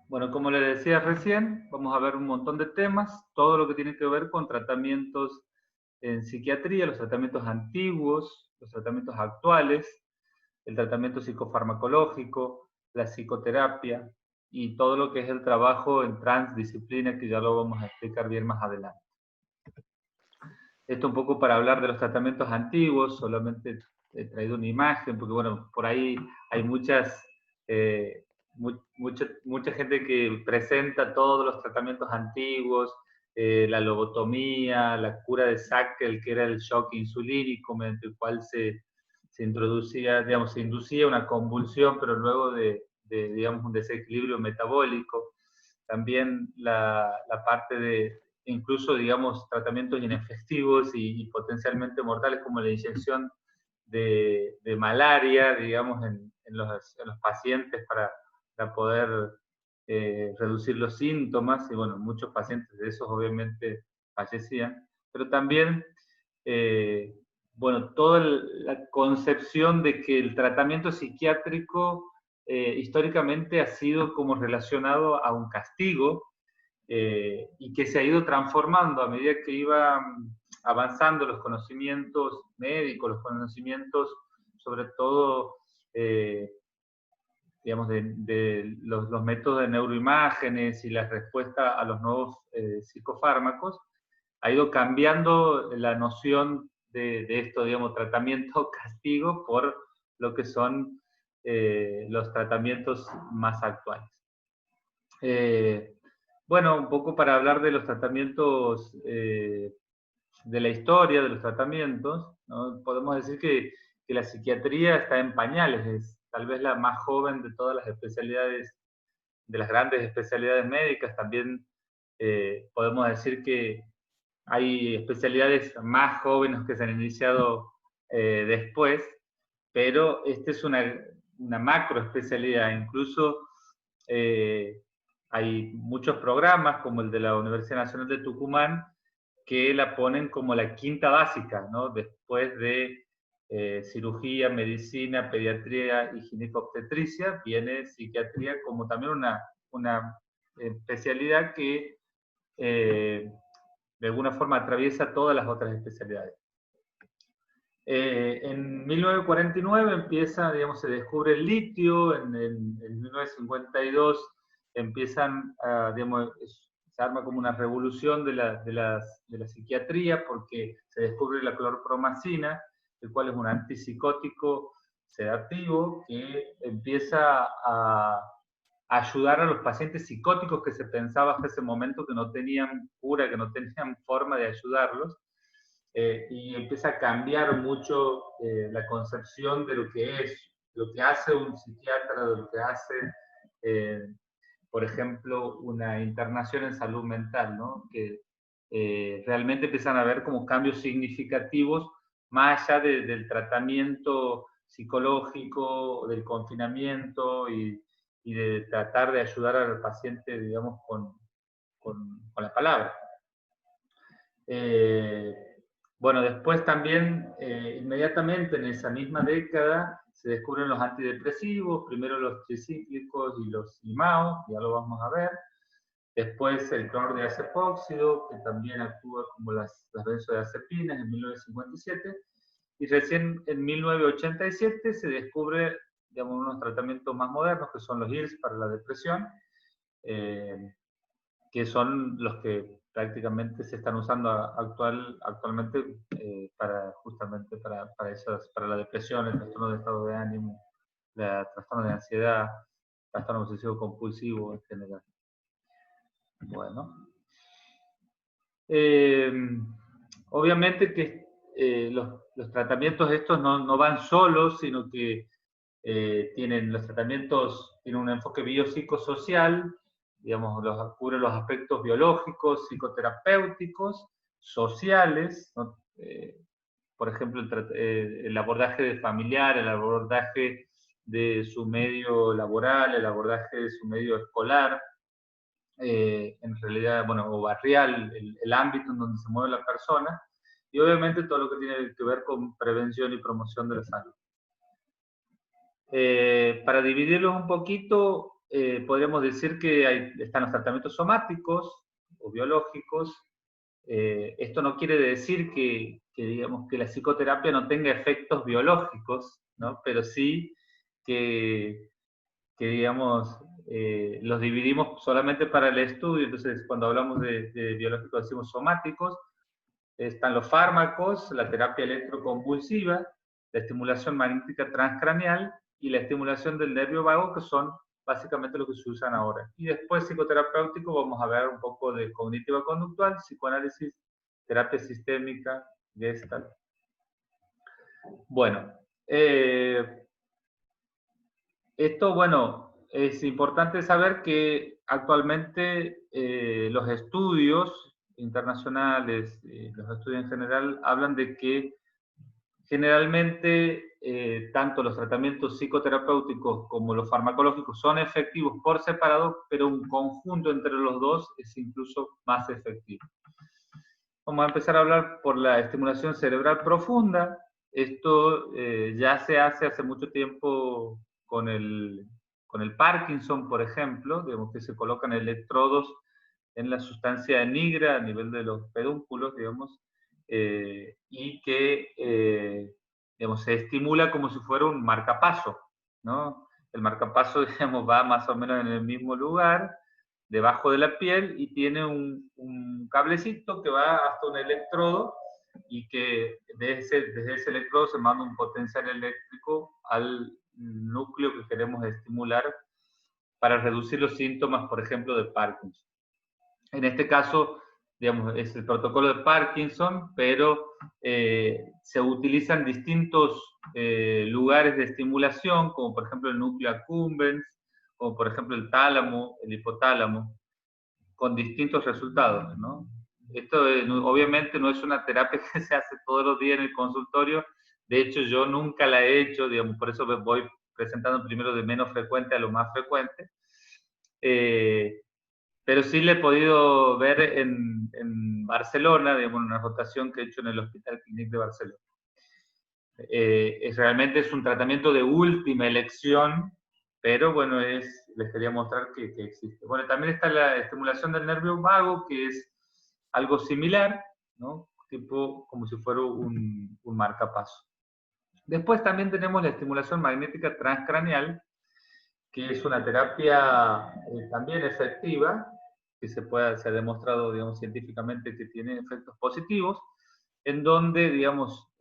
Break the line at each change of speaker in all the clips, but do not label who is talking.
Bueno, como le decía recién, vamos a ver un montón de temas, todo lo que tiene que ver con tratamientos en psiquiatría, los tratamientos antiguos, los tratamientos actuales, el tratamiento psicofarmacológico, la psicoterapia y todo lo que es el trabajo en transdisciplina, que ya lo vamos a explicar bien más adelante. Esto un poco para hablar de los tratamientos antiguos, solamente he traído una imagen, porque bueno, por ahí hay eh, mucha gente que presenta todos los tratamientos antiguos, la lobotomía, la cura de Sackel, que era el shock insulínico, mediante el cual se introducía, digamos, se inducía una convulsión, pero luego digamos, un desequilibrio metabólico. También la parte de, incluso, digamos, tratamientos inefectivos y potencialmente mortales, como la inyección de malaria, digamos, en los pacientes para poder reducir los síntomas, y bueno, muchos pacientes de esos obviamente fallecían, pero también, bueno, toda la concepción de que el tratamiento psiquiátrico históricamente ha sido como relacionado a un castigo, y que se ha ido transformando a medida que iban avanzando los conocimientos médicos, los conocimientos sobre todo, digamos, de los métodos de neuroimágenes y la respuesta a los nuevos psicofármacos, ha ido cambiando la noción de esto, digamos, tratamiento-castigo por lo que son los tratamientos más actuales. Bueno, un poco para hablar de los tratamientos, de la historia de los tratamientos, ¿no? Podemos decir que la psiquiatría está en pañales, es tal vez la más joven de todas las especialidades, de las grandes especialidades médicas. También podemos decir que hay especialidades más jóvenes que se han iniciado después, pero esta es una macro especialidad. Incluso hay muchos programas, como el de la Universidad Nacional de Tucumán, que la ponen como la quinta básica, ¿no? Después de cirugía, medicina, pediatría y ginecobstetricia, viene psiquiatría como también una especialidad que de alguna forma atraviesa todas las otras especialidades. En 1949 empieza, digamos, se descubre el litio, en 1952 empiezan, digamos, se arma como una revolución de la psiquiatría, porque se descubre la clorpromacina, el cual es un antipsicótico sedativo que empieza a ayudar a los pacientes psicóticos que se pensaba hasta ese momento que no tenían cura, que no tenían forma de ayudarlos, y empieza a cambiar mucho la concepción de lo que es, lo que hace un psiquiatra, de lo que hace, eh, por ejemplo, una internación en salud mental, ¿no? Que realmente empiezan a haber como cambios significativos más allá del tratamiento psicológico, del confinamiento y de tratar de ayudar al paciente, digamos, con la palabra. Eh, bueno, después también, inmediatamente en esa misma década, se descubren los antidepresivos, primero los tricíclicos y los IMAO, ya lo vamos a ver. Después el cloruro de acepóxido, que también actúa como las benzodiazepinas en 1957. Y recién en 1987 se descubre, digamos, unos tratamientos más modernos, que son los IRS para la depresión, eh, que son los que prácticamente se están usando actualmente justamente para la depresión, el trastorno de estado de ánimo, el trastorno de ansiedad, trastorno obsesivo compulsivo en general. Bueno, eh, obviamente que los tratamientos estos no van solos, sino que los tratamientos tienen un enfoque biopsicosocial, digamos, cubre los aspectos biológicos, psicoterapéuticos, sociales, ¿no? Por ejemplo, el abordaje familiar, el abordaje de su medio laboral, el abordaje de su medio escolar, en realidad, bueno, o barrial, el ámbito en donde se mueve la persona, y obviamente todo lo que tiene que ver con prevención y promoción de la salud. Para dividirlos un poquito, podríamos decir que están los tratamientos somáticos o biológicos. Esto no quiere decir digamos, que la psicoterapia no tenga efectos biológicos, ¿no? Pero sí que digamos, los dividimos solamente para el estudio. Entonces, cuando hablamos de biológicos decimos somáticos, están los fármacos, la terapia electroconvulsiva, la estimulación magnética transcraneal y la estimulación del nervio vago, que son básicamente lo que se usan ahora. Y después psicoterapéutico vamos a ver un poco de cognitiva conductual, psicoanálisis, terapia sistémica, Gestalt. Bueno, esto, bueno, es importante saber que actualmente los estudios internacionales, los estudios en general, hablan de que generalmente tanto los tratamientos psicoterapéuticos como los farmacológicos son efectivos por separado, pero un conjunto entre los dos es incluso más efectivo. Vamos a empezar a hablar por la estimulación cerebral profunda. Esto ya se hace mucho tiempo con el Parkinson, por ejemplo, digamos que se colocan electrodos en la sustancia nigra a nivel de los pedúnculos, digamos, y que digamos, se estimula como si fuera un marcapaso, ¿no? El marcapaso, digamos, va más o menos en el mismo lugar, debajo de la piel, y tiene un cablecito que va hasta un electrodo, y que desde ese electrodo se manda un potencial eléctrico al núcleo que queremos estimular para reducir los síntomas, por ejemplo, de Parkinson. En este caso, digamos, es el protocolo de Parkinson, pero se utilizan distintos lugares de estimulación, como por ejemplo el núcleo accumbens, como por ejemplo el tálamo, el hipotálamo, con distintos resultados, ¿no? Esto obviamente no es una terapia que se hace todos los días en el consultorio. De hecho, yo nunca la he hecho, digamos, por eso voy presentando primero de menos frecuente a lo más frecuente. Pero sí le he podido ver en Barcelona, digamos, una rotación que he hecho en el Hospital Clínic de Barcelona. Realmente es un tratamiento de última elección, pero bueno, les quería mostrar que existe. Bueno, también está la estimulación del nervio vago, que es algo similar, ¿no? Tipo como si fuera un marcapaso. Después también tenemos la estimulación magnética transcraneal, que es una terapia también efectiva, que se ha demostrado, digamos, científicamente que tiene efectos positivos, en donde, digamos,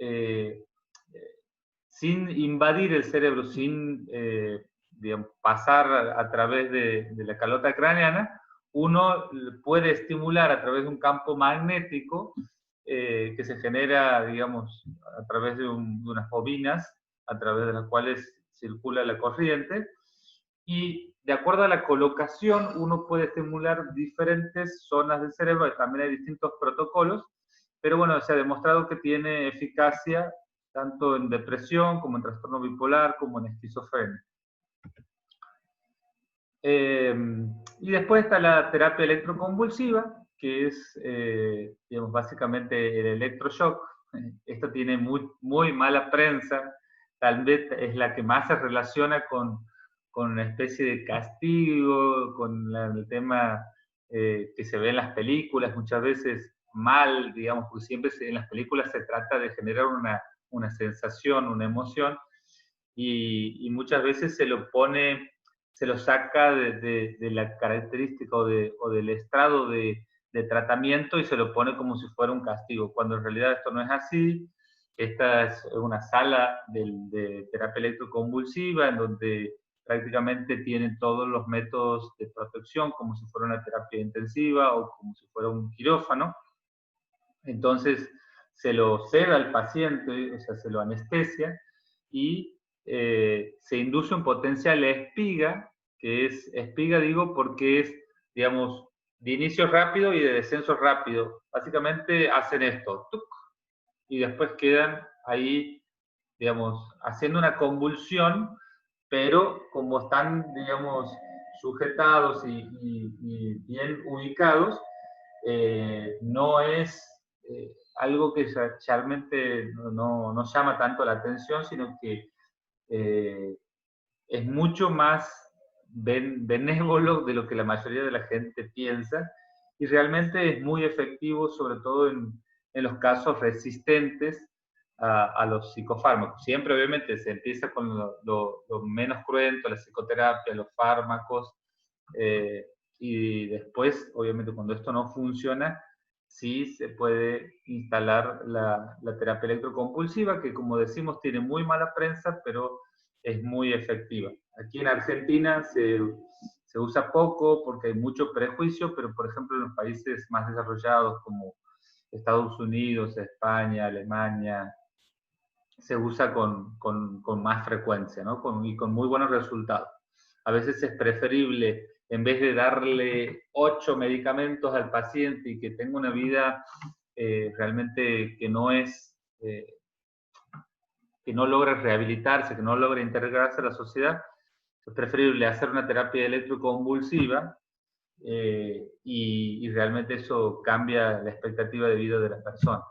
sin invadir el cerebro, sin digamos, pasar a través de la calota craneana, uno puede estimular a través de un campo magnético que se genera, digamos, a través de unas bobinas, a través de las cuales circula la corriente, y de acuerdo a la colocación uno puede estimular diferentes zonas del cerebro. También hay distintos protocolos, pero bueno, se ha demostrado que tiene eficacia tanto en depresión como en trastorno bipolar como en esquizofrenia. Y después está la terapia electroconvulsiva, que es digamos, básicamente el electroshock. Esto tiene muy mala prensa, tal vez es la que más se relaciona con una especie de castigo, con el tema que se ve en las películas, muchas veces mal, digamos, porque siempre en las películas se trata de generar una sensación, una emoción, y muchas veces se lo saca de la característica o del estrado de tratamiento, y se lo pone como si fuera un castigo, cuando en realidad esto no es así. Esta es una sala de terapia electroconvulsiva en donde prácticamente tienen todos los métodos de protección, como si fuera una terapia intensiva o como si fuera un quirófano. Entonces se lo seda al paciente, o sea, se lo anestesia, y se induce un potencial espiga, que es espiga, digo, porque es, digamos, de inicio rápido y de descenso rápido. Básicamente hacen esto, ¡tuc!, y después quedan ahí, digamos, haciendo una convulsión, pero como están, digamos, sujetados y bien ubicados, no es algo que realmente no llama tanto la atención, sino que es mucho más, benévolo de lo que la mayoría de la gente piensa, y realmente es muy efectivo, sobre todo en los casos resistentes a los psicofármacos. Siempre, obviamente, se empieza con lo menos cruento, la psicoterapia, los fármacos, y después, obviamente, cuando esto no funciona, sí se puede instalar la terapia electroconvulsiva, que como decimos tiene muy mala prensa, pero es muy efectiva. Aquí en Argentina se usa poco porque hay mucho prejuicio, pero por ejemplo en los países más desarrollados como Estados Unidos, España, Alemania, se usa con más frecuencia, ¿no? Y con muy buenos resultados. A veces es preferible, en vez de darle 8 medicamentos al paciente y que tenga una vida realmente que no es, que no logra rehabilitarse, que no logra integrarse a la sociedad, es preferible hacer una terapia electroconvulsiva y realmente eso cambia la expectativa de vida de la persona.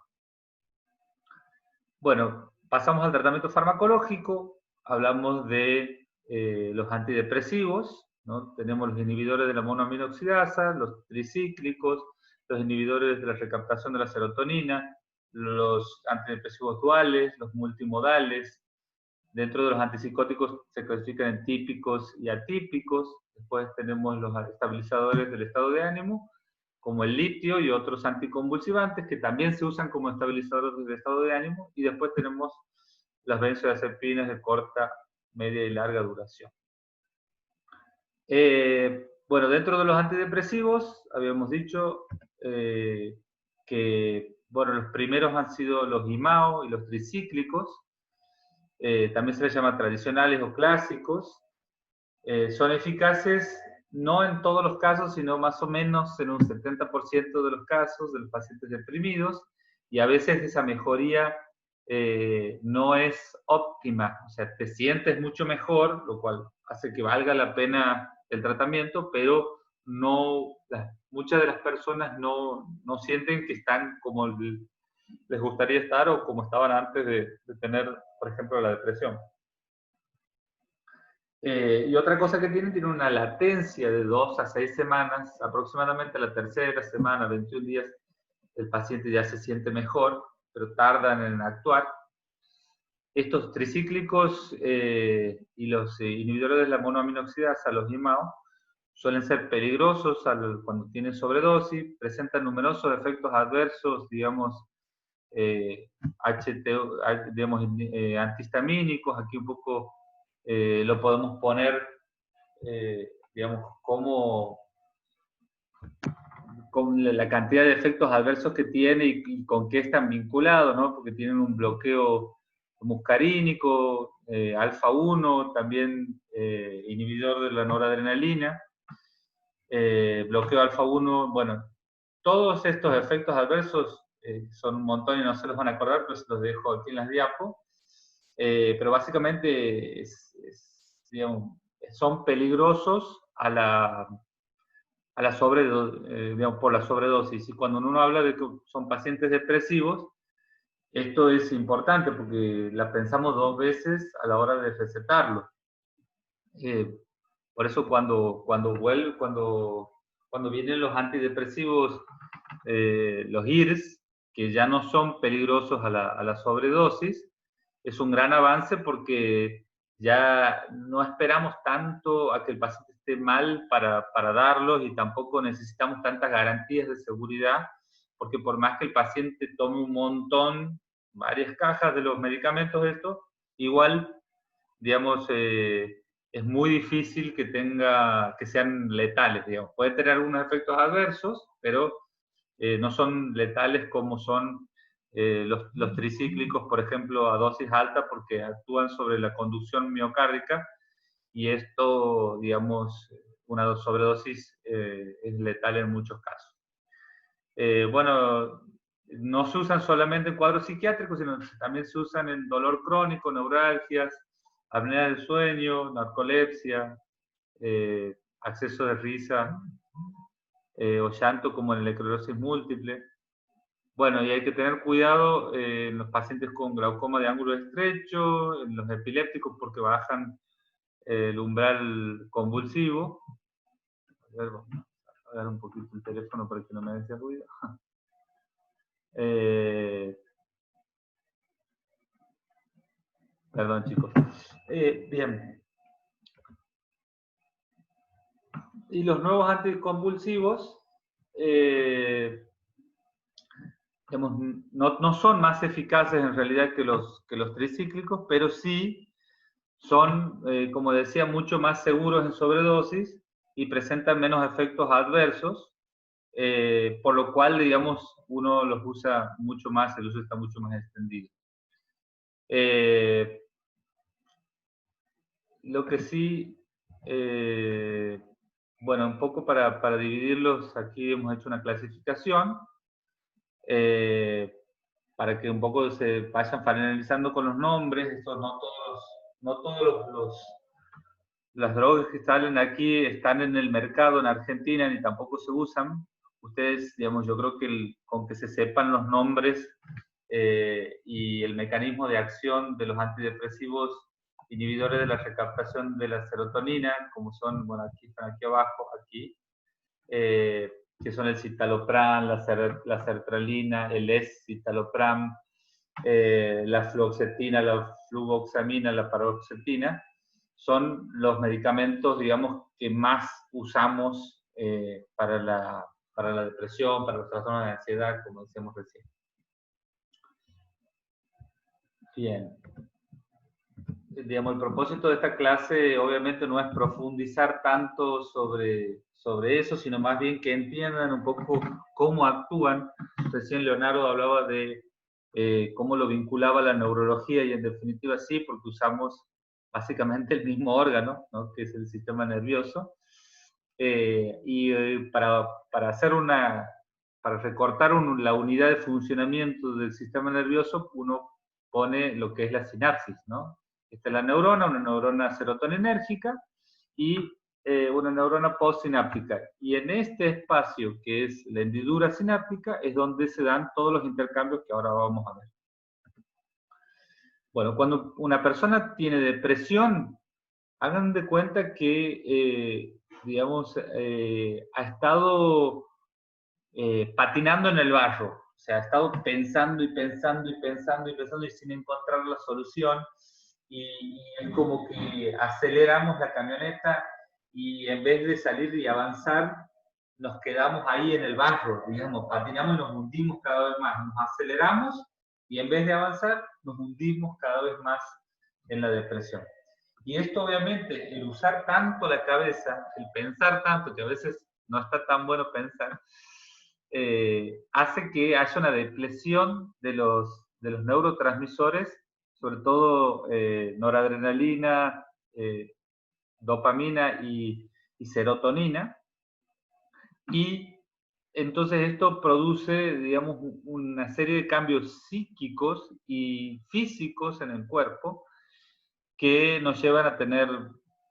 Bueno, pasamos al tratamiento farmacológico, hablamos de los antidepresivos, ¿no? Tenemos los inhibidores de la monoaminoxidasa, los tricíclicos, los inhibidores de la recaptación de la serotonina, los antidepresivos duales, los multimodales. Dentro de los antipsicóticos se clasifican en típicos y atípicos. Después tenemos los estabilizadores del estado de ánimo, como el litio y otros anticonvulsivantes que también se usan como estabilizadores del estado de ánimo. Y después tenemos las benzodiazepinas de corta, media y larga duración. Bueno, dentro de los antidepresivos habíamos dicho que bueno, los primeros han sido los IMAO y los tricíclicos. También se les llama tradicionales o clásicos. Son eficaces no en todos los casos, sino más o menos en un 70% de los casos de los pacientes deprimidos, y a veces esa mejoría no es óptima, o sea, te sientes mucho mejor, lo cual hace que valga la pena el tratamiento, pero no, muchas de las personas no sienten que están como les gustaría estar o como estaban antes de tener, por ejemplo, la depresión. Y otra cosa que tiene una latencia de 2 a 6 semanas, aproximadamente la tercera semana, 21 días, el paciente ya se siente mejor, pero tardan en actuar. Estos tricíclicos y los inhibidores de la monoaminoxidasa, los IMAO, suelen ser peligrosos cuando tienen sobredosis, presentan numerosos efectos adversos, digamos, digamos antihistamínicos. Aquí un poco lo podemos poner, digamos, con la cantidad de efectos adversos que tiene y con qué están vinculados, ¿no? Porque tienen un bloqueo muscarínico, alfa 1, también inhibidor de la noradrenalina, bloqueo alfa 1, bueno, todos estos efectos adversos son un montón y no se los van a acordar, pero se los dejo aquí en las diapos. Pero básicamente digamos, son peligrosos digamos, por la sobredosis. Y cuando uno habla de que son pacientes depresivos, esto es importante porque la pensamos 2 veces a la hora de recetarlo. Por eso cuando vienen los antidepresivos, los IRS, que ya no son peligrosos a la sobredosis, es un gran avance porque ya no esperamos tanto a que el paciente esté mal para darlos y tampoco necesitamos tantas garantías de seguridad, porque por más que el paciente tome un montón, varias cajas de los medicamentos estos, igual, digamos, es muy difícil que sean letales, digamos. Puede tener algunos efectos adversos, pero no son letales como son los tricíclicos, por ejemplo, a dosis alta, porque actúan sobre la conducción miocárdica y esto, digamos, una sobredosis es letal en muchos casos. Bueno, no se usan solamente en cuadros psiquiátricos, sino que también se usan en dolor crónico, neuralgias, apnea del sueño, narcolepsia, acceso de risa o llanto como en la esclerosis múltiple. Bueno, y hay que tener cuidado en los pacientes con glaucoma de ángulo estrecho, en los epilépticos porque bajan el umbral convulsivo. A ver, vamos a apagar un poquito el teléfono para que no me haga ese ruido. Perdón, chicos. Bien. Y los nuevos anticonvulsivos digamos, no son más eficaces en realidad que los tricíclicos, pero sí son, como decía, mucho más seguros en sobredosis y presentan menos efectos adversos, por lo cual, digamos, uno los usa mucho más, el uso está mucho más extendido. Lo que sí, bueno, un poco para dividirlos, aquí hemos hecho una clasificación, para que un poco se vayan familiarizando con los nombres. Estos no todos las drogas que salen aquí están en el mercado en Argentina ni tampoco se usan. Ustedes, digamos, yo creo que con que se sepan los nombres y el mecanismo de acción de los antidepresivos inhibidores de la recaptación de la serotonina, como son, bueno, aquí están aquí abajo, aquí, que son el citalopram, la sertralina, el escitalopram, la fluoxetina, la fluvoxamina, la paroxetina, son los medicamentos, digamos, que más usamos para la depresión, para los trastornos de ansiedad, como decíamos recién. Bien. Digamos, el propósito de esta clase obviamente no es profundizar tanto sobre eso, sino más bien que entiendan un poco cómo actúan. Recién Leonardo hablaba de cómo lo vinculaba a la neurología y en definitiva sí, porque usamos básicamente el mismo órgano, ¿no? Que es el sistema nervioso. Para recortar la unidad de funcionamiento del sistema nervioso, uno pone lo que es la sinapsis, ¿no? Esta es la neurona, una neurona serotoninérgica y una neurona postsináptica. Y en este espacio, que es la hendidura sináptica, es donde se dan todos los intercambios que ahora vamos a ver. Bueno, cuando una persona tiene depresión, hagan de cuenta que, digamos, ha estado patinando en el barro. O sea, ha estado pensando y pensando y pensando y pensando y sin encontrar la solución. Y es como que aceleramos la camioneta y en vez de salir y avanzar, nos quedamos ahí en el barro, digamos, patinamos y nos hundimos cada vez más. Nos aceleramos y en vez de avanzar, nos hundimos cada vez más en la depresión. Y esto obviamente, el usar tanto la cabeza, el pensar tanto, que a veces no está tan bueno pensar, hace que haya una depresión de los neurotransmisores, sobre todo noradrenalina, dopamina y serotonina. Y entonces esto produce, digamos, una serie de cambios psíquicos y físicos en el cuerpo que nos llevan a tener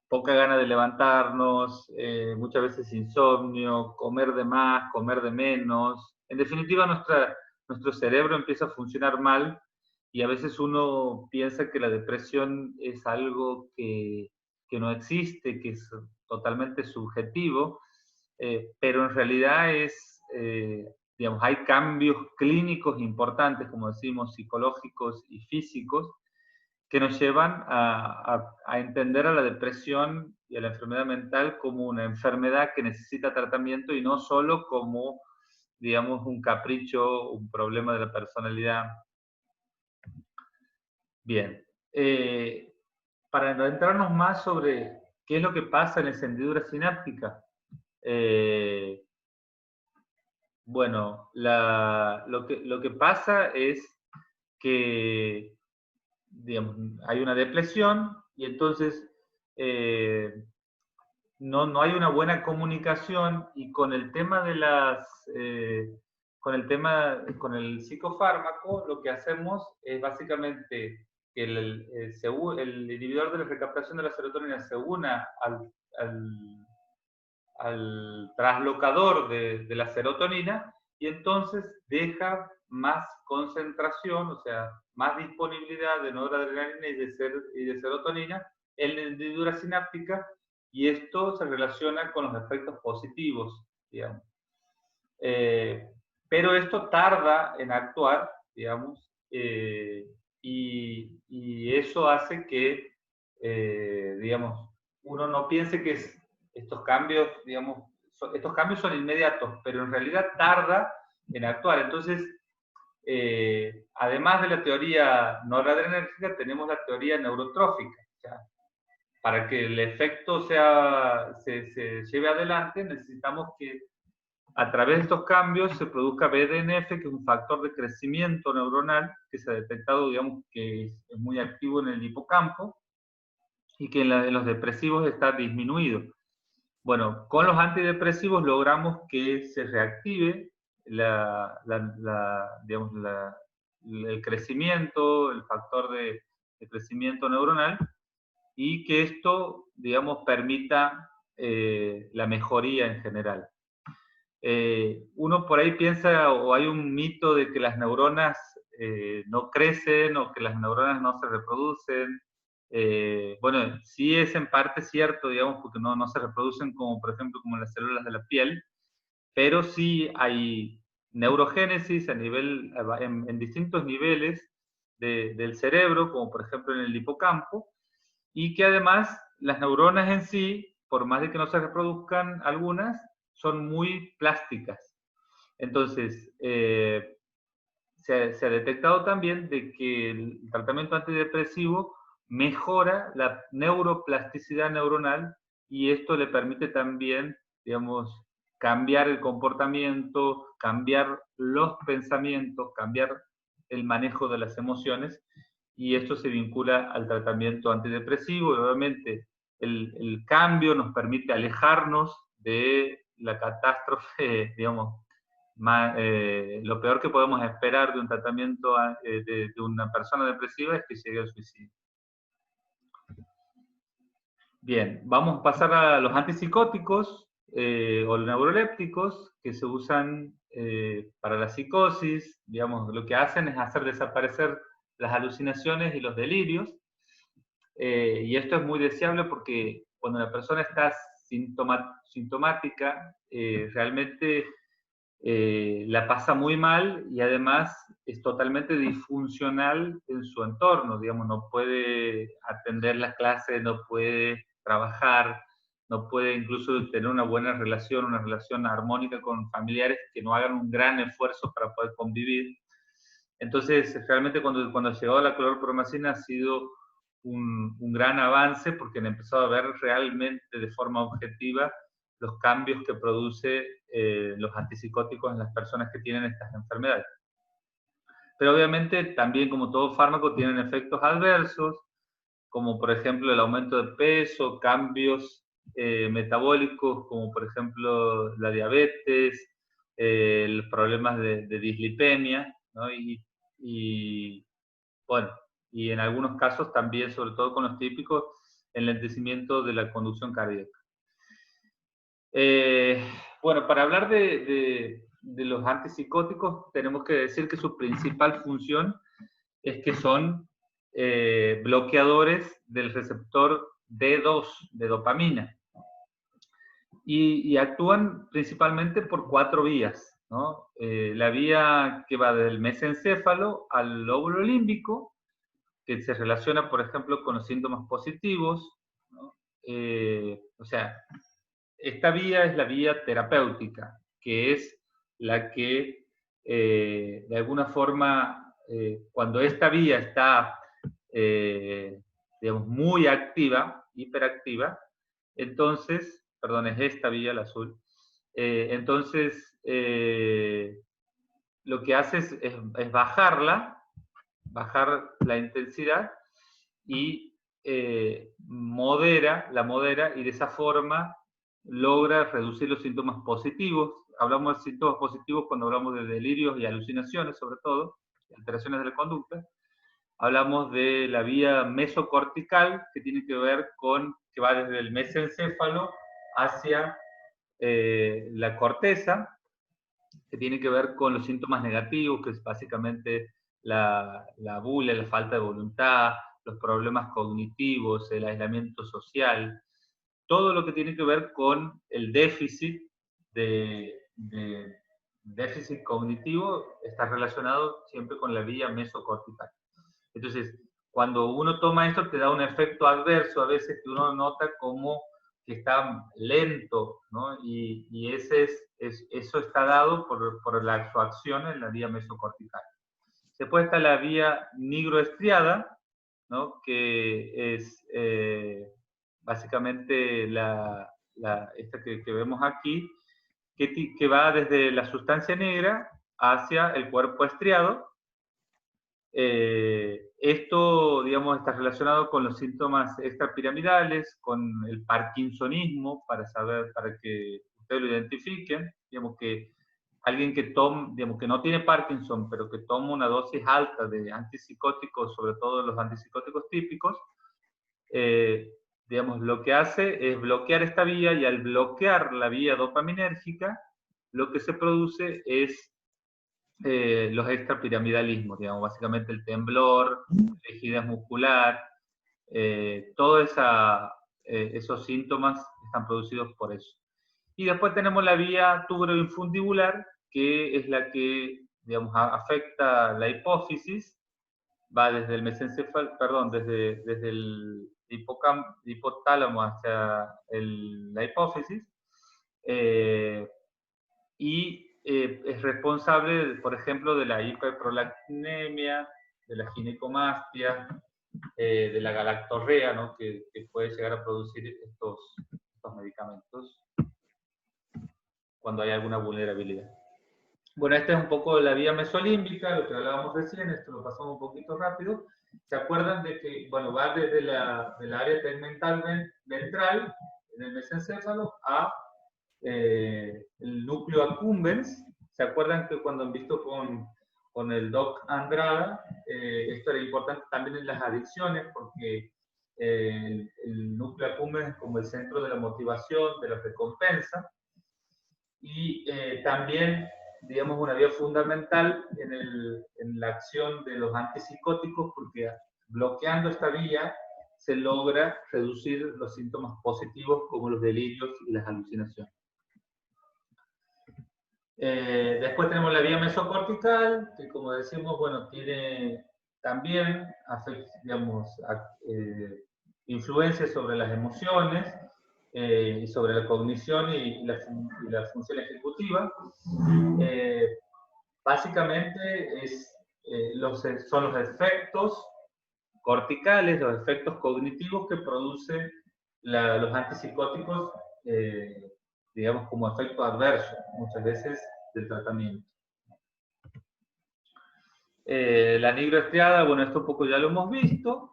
poca gana de levantarnos, muchas veces insomnio, comer de más, comer de menos. En definitiva, nuestro cerebro empieza a funcionar mal y a veces uno piensa que la depresión es algo que no existe, que es totalmente subjetivo, pero en realidad digamos, hay cambios clínicos importantes, como decimos, psicológicos y físicos, que nos llevan a entender a la depresión y a la enfermedad mental como una enfermedad que necesita tratamiento y no solo como, digamos, un capricho, un problema de la personalidad. Bien. Para adentrarnos más sobre qué es lo que pasa en esa hendidura sináptica, bueno, lo que pasa es que, digamos, hay una depresión y entonces no hay una buena comunicación y con el tema de con el psicofármaco, lo que hacemos es básicamente que el inhibidor de la recaptación de la serotonina se una al traslocador de la serotonina y entonces deja más concentración, o sea, más disponibilidad de noradrenalina y de serotonina en la hendidura sináptica, y esto se relaciona con los efectos positivos, digamos. Pero esto tarda en actuar, digamos, y eso hace que, digamos, uno no piense que estos cambios, digamos, estos cambios son inmediatos, pero en realidad tarda en actuar. Entonces, además de la teoría noradrenérgica, tenemos la teoría neurotrófica. O sea, para que el efecto se lleve adelante, necesitamos que a través de estos cambios se produzca BDNF, que es un factor de crecimiento neuronal que se ha detectado, digamos, que es muy activo en el hipocampo y que en los depresivos está disminuido. Bueno, con los antidepresivos logramos que se reactive digamos, el crecimiento, el factor de crecimiento neuronal, y que esto, digamos, permita la mejoría en general. Uno por ahí piensa, o hay un mito de que las neuronas no crecen o que las neuronas no se reproducen. Bueno, sí es en parte cierto, digamos, porque no se reproducen como, por ejemplo, como las células de la piel, pero sí hay neurogénesis en distintos niveles del cerebro, como por ejemplo en el hipocampo, y que además las neuronas en sí, por más de que no se reproduzcan algunas, son muy plásticas. Entonces, se ha detectado también de que el tratamiento antidepresivo mejora la neuroplasticidad neuronal, y esto le permite también, digamos, cambiar el comportamiento, cambiar los pensamientos, cambiar el manejo de las emociones, y esto se vincula al tratamiento antidepresivo. Y obviamente el cambio nos permite alejarnos de la catástrofe, digamos, lo peor que podemos esperar de un tratamiento de una persona depresiva es que llegue al suicidio. Bien, vamos a pasar a los antipsicóticos o los neurolépticos que se usan para la psicosis. Digamos, lo que hacen es hacer desaparecer las alucinaciones y los delirios. Y esto es muy deseable porque cuando la persona está sintomática, realmente la pasa muy mal, y además es totalmente disfuncional en su entorno. Digamos, no puede atender las clases, no puede trabajar, no puede incluso tener una buena relación, una relación armónica con familiares que no hagan un gran esfuerzo para poder convivir. Entonces, realmente cuando llegó la clorpromacina ha sido un gran avance, porque han empezado a ver realmente de forma objetiva los cambios que produce los antipsicóticos en las personas que tienen estas enfermedades. Pero obviamente también, como todo fármaco, tienen efectos adversos, como por ejemplo el aumento de peso, cambios metabólicos, como por ejemplo la diabetes, los problemas de dislipemia, ¿no? Y bueno, y en algunos casos también, sobre todo con los típicos, el enlentecimiento de la conducción cardíaca. Bueno, para hablar de los antipsicóticos, tenemos que decir que su principal función es que son bloqueadores del receptor D2 de dopamina, y actúan principalmente por 4 vías, ¿no? La vía que va del mesencéfalo al lóbulo límbico, que se relaciona, por ejemplo, con los síntomas positivos, ¿no? O sea, esta vía es la vía terapéutica, que es la que, de alguna forma, cuando esta vía está, digamos, muy activa, hiperactiva, entonces, perdón, es esta vía, la azul, entonces, lo que hace es bajar la intensidad, y la modera, y de esa forma logra reducir los síntomas positivos. Hablamos de síntomas positivos cuando hablamos de delirios y alucinaciones, sobre todo, alteraciones de la conducta. Hablamos de la vía mesocortical, que tiene que ver con, que va desde el mesencéfalo hacia la corteza, que tiene que ver con los síntomas negativos, que es básicamente la bulia, la falta de voluntad, los problemas cognitivos, el aislamiento social, todo lo que tiene que ver con el déficit déficit cognitivo está relacionado siempre con la vía mesocortical. Entonces, cuando uno toma esto, te da un efecto adverso a veces que uno nota como que está lento, ¿no? Y eso está dado por su acción en la vía mesocortical. Después está la vía nigroestriada, ¿no? Que es básicamente esta que vemos aquí, que va desde la sustancia negra hacia el cuerpo estriado. Esto, digamos, está relacionado con los síntomas extrapiramidales, con el parkinsonismo, para que ustedes lo identifiquen. Digamos que alguien que digamos, que no tiene Parkinson, pero que toma una dosis alta de antipsicóticos, sobre todo los antipsicóticos típicos, digamos, lo que hace es bloquear esta vía, y al bloquear la vía dopaminérgica, lo que se produce es los extrapiramidalismos, digamos, básicamente el temblor, rigidez muscular, todos esos síntomas están producidos por eso. Y después tenemos la vía tuberoinfundibular, que es la que, digamos, afecta la hipófisis, va desde el mesencéfalo, perdón, desde el hipotálamo hacia la hipófisis, y es responsable, por ejemplo, de la hiperprolactinemia, de la ginecomastia, de la galactorrea, ¿no? que puede llegar a producir estos medicamentos cuando hay alguna vulnerabilidad. Bueno, esta es un poco la vía mesolímbica, lo que hablábamos recién, esto lo pasamos un poquito rápido. ¿Se acuerdan de que, bueno, va desde del área tegmental ventral, en el mesencéfalo, a el núcleo accumbens? ¿Se acuerdan que cuando han visto con el Doc Andrada, esto era importante también en las adicciones, porque el núcleo accumbens es como el centro de la motivación, de la recompensa, y también, digamos, una vía fundamental en la acción de los antipsicóticos, porque bloqueando esta vía se logra reducir los síntomas positivos como los delirios y las alucinaciones. Después tenemos la vía mesocortical, que como decimos, bueno, tiene también, digamos, influencia sobre las emociones, y sobre la cognición y la función ejecutiva. Básicamente son los efectos corticales, los efectos cognitivos que producen los antipsicóticos, digamos, como efecto adverso, muchas veces, del tratamiento. La nigroestriada, bueno, esto un poco ya lo hemos visto.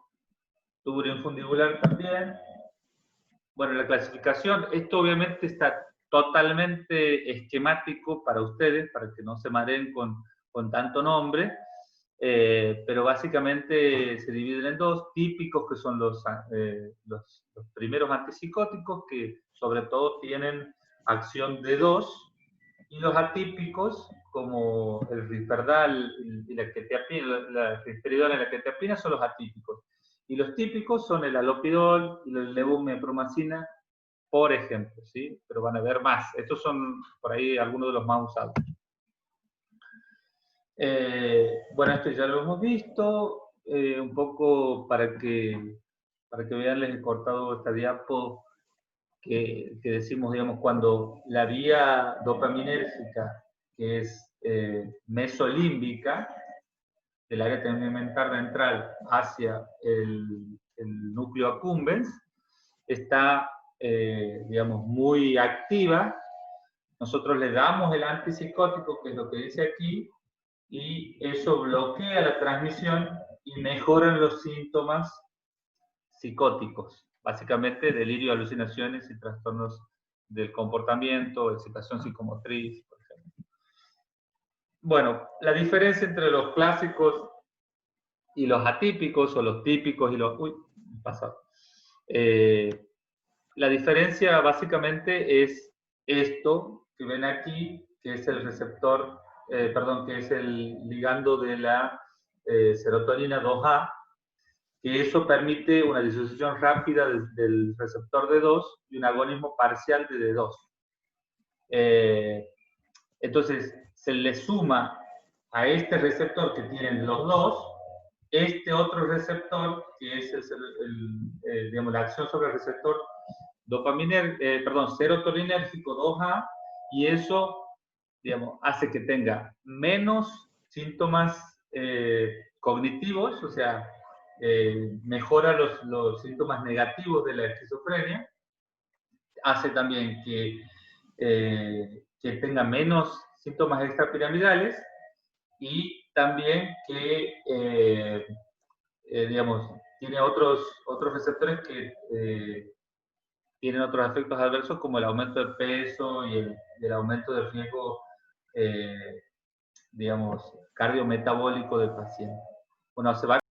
Tuberoinfundibular también. Bueno, la clasificación, esto obviamente está totalmente esquemático para ustedes, para que no se mareen con tanto nombre, pero básicamente se dividen en dos típicos, que son los primeros antipsicóticos, que sobre todo tienen acción D2, y los atípicos, como el Risperdal y la risperidona y la quetiapina, son los atípicos. Y los típicos son el alopidol y la levomepromacina, por ejemplo, ¿sí? Pero van a haber más. Estos son, por ahí, algunos de los más usados. Bueno, esto ya lo hemos visto. Un poco para que vean, les he cortado esta diapo que decimos, digamos, cuando la vía dopaminérgica, que es mesolímbica, del área tegmental ventral hacia el núcleo accumbens, está, digamos, muy activa. Nosotros le damos el antipsicótico, que es lo que dice aquí, y eso bloquea la transmisión y mejoran los síntomas psicóticos, básicamente delirio, alucinaciones y trastornos del comportamiento, excitación psicomotriz, por ejemplo. Bueno, la diferencia entre los clásicos y los atípicos, o los típicos y los... Uy, pasado. La diferencia básicamente es esto que ven aquí, que es el receptor, perdón, que es el ligando de la serotonina 2A, que eso permite una disociación rápida del receptor D2 y un agonismo parcial de D2. Entonces, se le suma a este receptor que tienen los dos, este otro receptor, que es digamos, la acción sobre el receptor serotoninérgico 2A, y eso, digamos, hace que tenga menos síntomas cognitivos, o sea, mejora los síntomas negativos de la esquizofrenia, hace también que tenga menos síntomas extrapiramidales y también que, digamos, tiene otros receptores que tienen otros efectos adversos como el aumento de peso y el aumento del riesgo, digamos, cardiometabólico del paciente. Bueno, se va